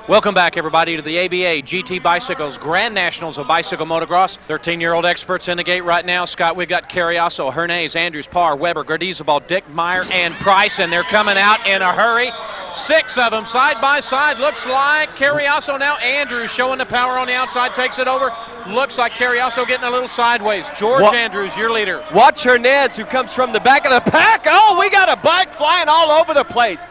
Welcome back, everybody, to the ABA GT Bicycles Grand Nationals of Bicycle Motocross. 13-year-old experts in the gate right now. Scott, we've got Carriasso, Hernandez, Andrews, Parr, Weber, Gardizabal, Dick, Meyer, and Price, and they're coming out in a hurry. 6 of them side by side. Looks like Carriasso now. Andrews showing the power on the outside, takes it over. Looks like Carriasso getting a little sideways. George Andrews, your leader. Watch Hernandez, who comes from the back of the pack. Oh, we got a bike flying all over the place.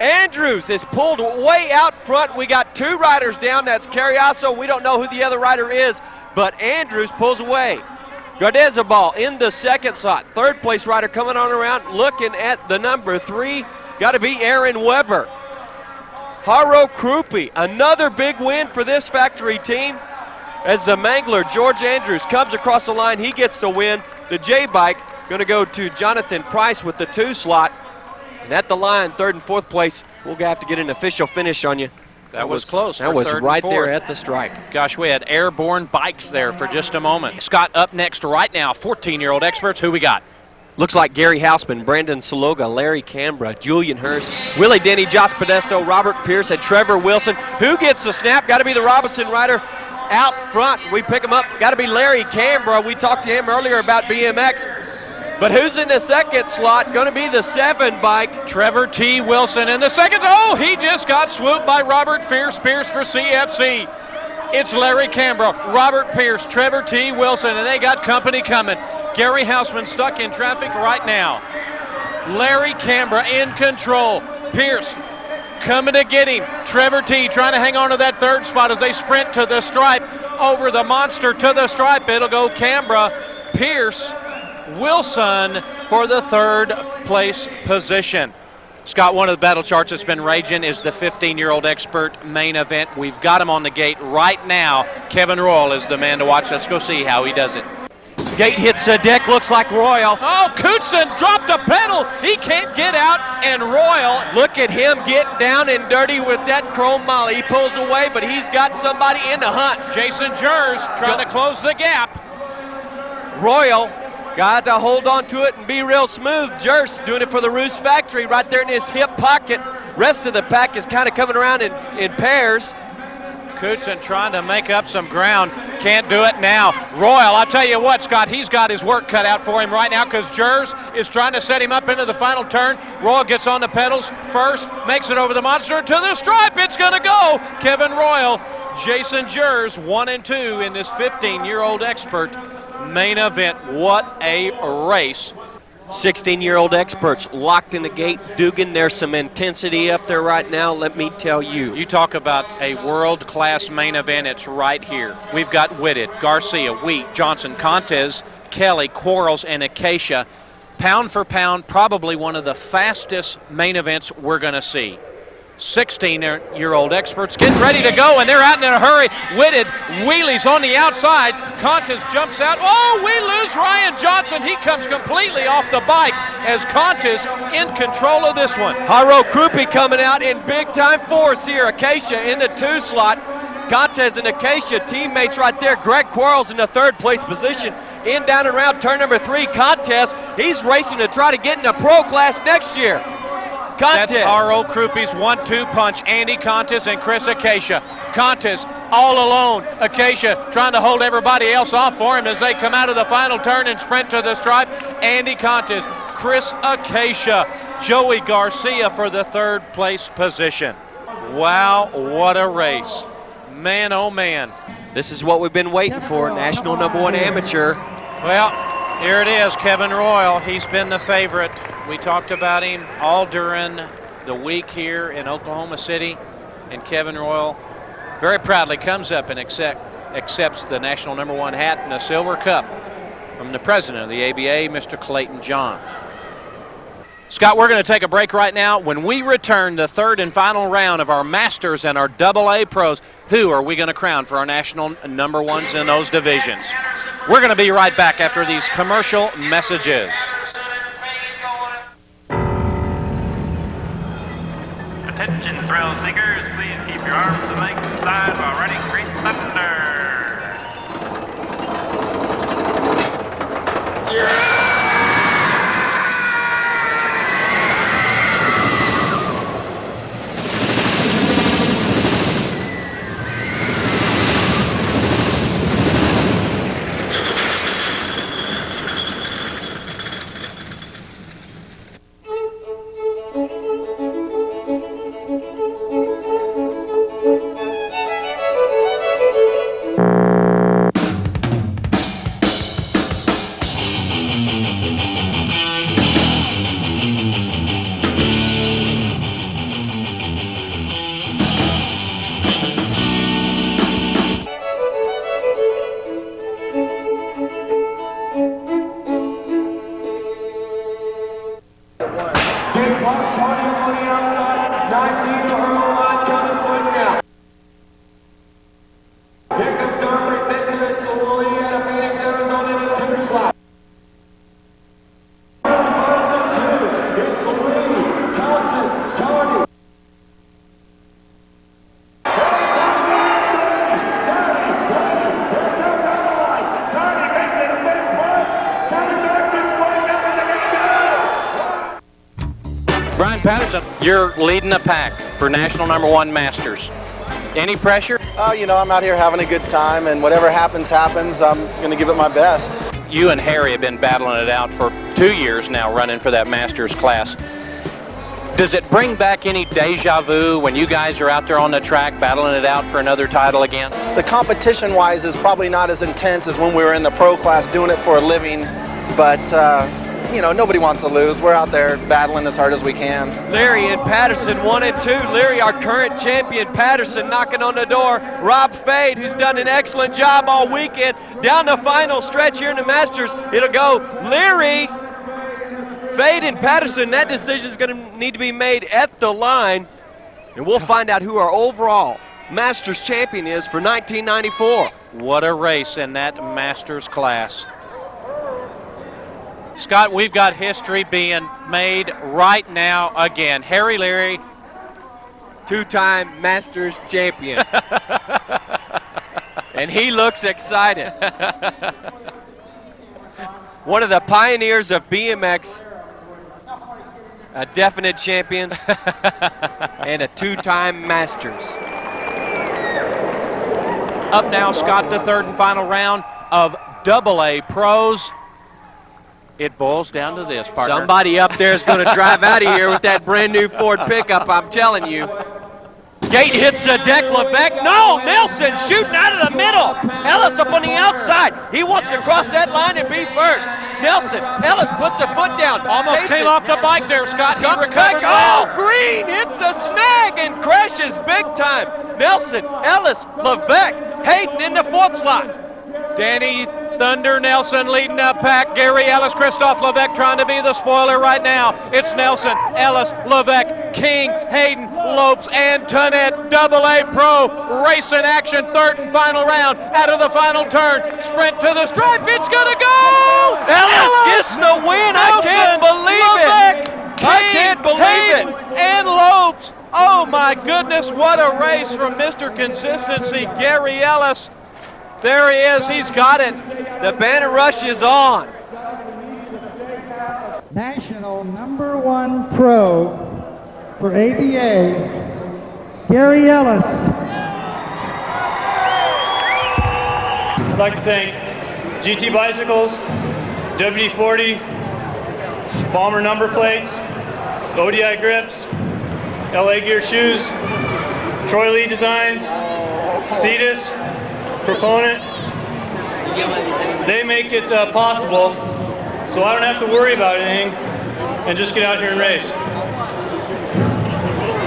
Andrews is pulled way out front. We got 2 riders down. That's Carriasso. We don't know who the other rider is, but Andrews pulls away. Gardizabal in the second slot. 3rd place rider coming on around, looking at the number 3. Got to be Aaron Weber. Haro Krupi, another big win for this factory team. As the Mangler, George Andrews, comes across the line, he gets the win. The J-Bike going to go to Jonathan Price with the 2 slot. And at the line, 3rd and 4th place, we'll have to get an official finish on you. That was close. That was right there at the stripe. Gosh, we had airborne bikes there for just a moment. Scott, up next right now, 14-year-old experts. Who we got? Looks like Gary Hausman, Brandon Saloga, Larry Canberra, Julian Hurst, Willie Denny, Josh Podesto, Robert Pierce, and Trevor Wilson. Who gets the snap? Got to be the Robinson rider out front. We pick him up. Got to be Larry Canberra. We talked to him earlier about BMX. But who's in the second slot? Going to be the 7 bike. Trevor T. Wilson in the second. Oh, he just got swooped by Robert Pierce for CFC. It's Larry Canberra, Robert Pierce, Trevor T. Wilson, and they got company coming. Gary Hausman stuck in traffic right now. Larry Canberra in control. Pierce coming to get him. Trevor T. trying to hang on to that 3rd spot as they sprint to the stripe. Over the monster to the stripe. It'll go Canberra, Pierce, Wilson for the 3rd place position. Scott, one of the battle charts that's been raging is the 15-year-old expert main event. We've got him on the gate right now. Kevin Royal is the man to watch. Let's go see how he does it. Gate hits the deck, looks like Royal. Oh, Coutson dropped a pedal. He can't get out, and Royal. Look at him get down and dirty with that chrome molly. He pulls away, but he's got somebody in the hunt. Jason Jers trying to close the gap. Royal got to hold on to it and be real smooth. Jers doing it for the Roos factory right there in his hip pocket. Rest of the pack is kind of coming around in pairs. Coutson trying to make up some ground. Can't do it now. Royal, I'll tell you what, Scott, he's got his work cut out for him right now because Jers is trying to set him up into the final turn. Royal gets on the pedals first, makes it over the monster to the stripe. It's going to go. Kevin Royal, Jason Jers, 1 and 2 in this 15-year-old expert main event. What a race. 16-year-old experts locked in the gate. Dugan, there's some intensity up there right now, let me tell you. You talk about a world-class main event, it's right here. We've got Whitted, Garcia, Wheat, Johnson, Contes, Kelly, Quarles, and Acacia. Pound for pound, probably one of the fastest main events we're going to see. 16-year-old experts getting ready to go, and they're out in a hurry. Whitted wheelies on the outside. Contes jumps out. Oh, we lose Ryan Johnson. He comes completely off the bike as Contes in control of this one. Haro Krupi coming out in big-time force here. Acacia in the 2 slot. Contes and Acacia teammates right there. Greg Quarles in the 3rd place position. In, down, and around turn number 3. Contes, he's racing to try to get in the pro class next year. Contes. That's Haro Krupi's 1-2 punch. Andy Contes and Chris Acacia. Contes all alone. Acacia trying to hold everybody else off for him as they come out of the final turn and sprint to the stripe. Andy Contes, Chris Acacia, Joey Garcia for the 3rd place position. Wow, what a race. Man, oh man. This is what we've been waiting for, national #1 amateur. Well, here it is, Kevin Royal. He's been the favorite. We talked about him all during the week here in Oklahoma City, and Kevin Royal very proudly comes up and accepts the national #1 hat and a silver cup from the president of the ABA, Mr. Clayton John. Scott, we're going to take a break right now. When we return, the 3rd and final round of our Masters and our AA Pros, who are we going to crown for our national #1s in those divisions? We're going to be right back after these commercial messages. Attention thrill seekers, please keep your arms to the length side while riding Great Thunder. Patterson, you're leading the pack for National #1 Masters. Any pressure? You know, I'm out here having a good time, and whatever happens, happens. I'm going to give it my best. You and Harry have been battling it out for 2 years now, running for that Masters class. Does it bring back any deja vu when you guys are out there on the track battling it out for another title again? The competition-wise is probably not as intense as when we were in the pro class doing it for a living, but you know, nobody wants to lose. We're out there battling as hard as we can. Leary and Patterson 1 and 2. Leary, our current champion. Patterson knocking on the door. Rob Fade, who's done an excellent job all weekend. Down the final stretch here in the Masters, it'll go Leary, Fade, and Patterson. That decision is going to need to be made at the line, and we'll find out who our overall Masters champion is for 1994. What a race in that Masters class. Scott, we've got history being made right now again. Harry Leary, two-time Masters champion. And he looks excited. One of the pioneers of BMX, a definite champion, and a two-time Masters. Up now, Scott, the third and final round of AA Pros. It boils down to this, partner. Somebody up there is going to drive out of here with that brand new Ford pickup, I'm telling you. Gate hits the deck, Levesque. No, Nelson shooting out of the middle. Ellis up on the outside. He wants to cross that line and be first. Nelson, Ellis puts a foot down. Almost came off the bike there, Scott. He comes back. Oh, Green hits a snag and crashes big time. Nelson, Ellis, Levesque, Hayden in the fourth slot. Danny Thunder Nelson leading that pack. Gary Ellis, Christophe Levesque trying to be the spoiler right now. It's Nelson, Ellis, Levesque, King, Hayden, Lopes, Antoinette, AA Pro. Race in action, third and final round. Out of the final turn, sprint to the stripe. It's gonna go! Ellis gets the win. I can't believe it. King, I can't believe Hayden, it. and Lopes. Oh my goodness, what a race from Mr. Consistency, Gary Ellis. There he is, he's got it. The banner rush is on. National #1 Pro for ABA, Gary Ellis. I'd like to thank GT Bicycles, WD-40, Bomber number plates, ODI grips, LA Gear shoes, Troy Lee Designs, Cetus, Proponent. They make it possible so I don't have to worry about anything and just get out here and race.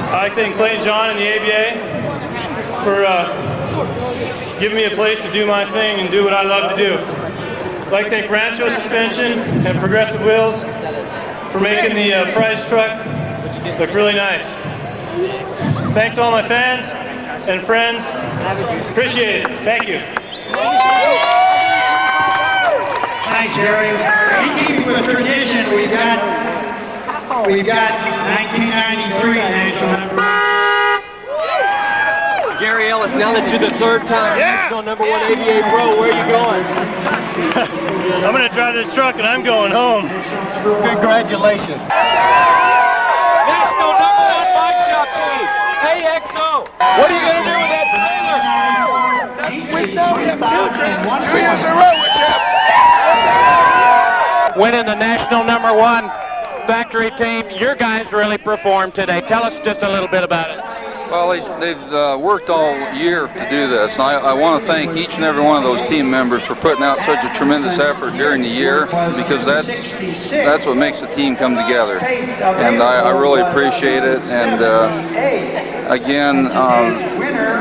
I'd like to thank Clayton John and the ABA for giving me a place to do my thing and do what I love to do. I'd like to thank Rancho Suspension and Progressive Wheels for making the prize truck look really nice. Thanks to all my fans and friends. Appreciate it. Thank you. Thanks, Gary. In keeping with tradition, we've got 1993 National Gary Ellis, now that you're the third time National #1 ABA Pro, where are you going? I'm going to drive this truck and I'm going home. Congratulations. National #1 bike shop team, AXO. What are you going to do with that trailer? We have two trailers, 2 years in a row with champs. Winning the National #1 factory team, your guys really performed today. Tell us just a little bit about it. Well, they've worked all year to do this. And I want to thank each and every one of those team members for putting out such a tremendous effort during the year, because that's what makes the team come together. And I really appreciate it. And again,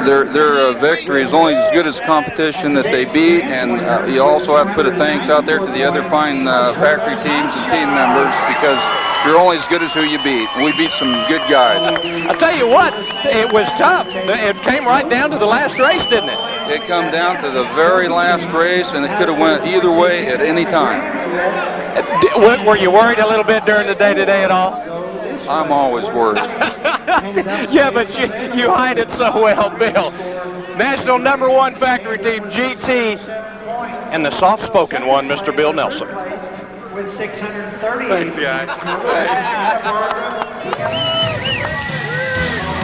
their victory is only as good as the competition that they beat. And you also have to put a thanks out there to the other fine factory teams and team members, because you're only as good as who you beat. We beat some good guys. I'll tell you what, it was tough. It came right down to the last race, didn't it? It come down to the very last race, and it could have went either way at any time. Were you worried a little bit during the day today at all? I'm always worried. Yeah, but you hide it so well, Bill. National #1 factory team, GT, and the soft-spoken one, Mr. Bill Nelson. with 630. Thanks, guys. Thanks.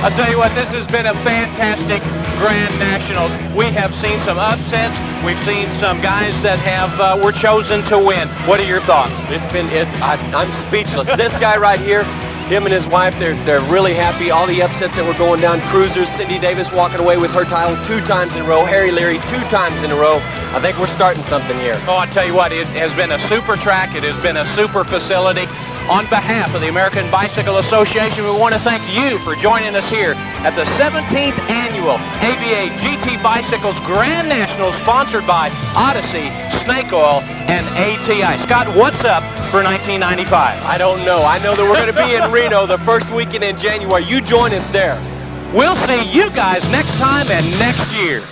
I'll tell you what, this has been a fantastic Grand Nationals. We have seen some upsets. We've seen some guys that were chosen to win. What are your thoughts? I'm speechless. This guy right here, him and his wife, they're really happy. All the upsets that were going down, cruisers, Cindy Davis walking away with her title 2 times in a row, Harry Leary 2 times in a row. I think we're starting something here. Oh, I tell you what, it has been a super track. It has been a super facility. On behalf of the American Bicycle Association, we want to thank you for joining us here at the 17th Annual ABA GT Bicycles Grand Nationals, sponsored by Odyssey, Snake Oil, and ATI. Scott, what's up for 1995? I don't know. I know that we're going to be in Reno the first weekend in January. You join us there. We'll see you guys next time and next year.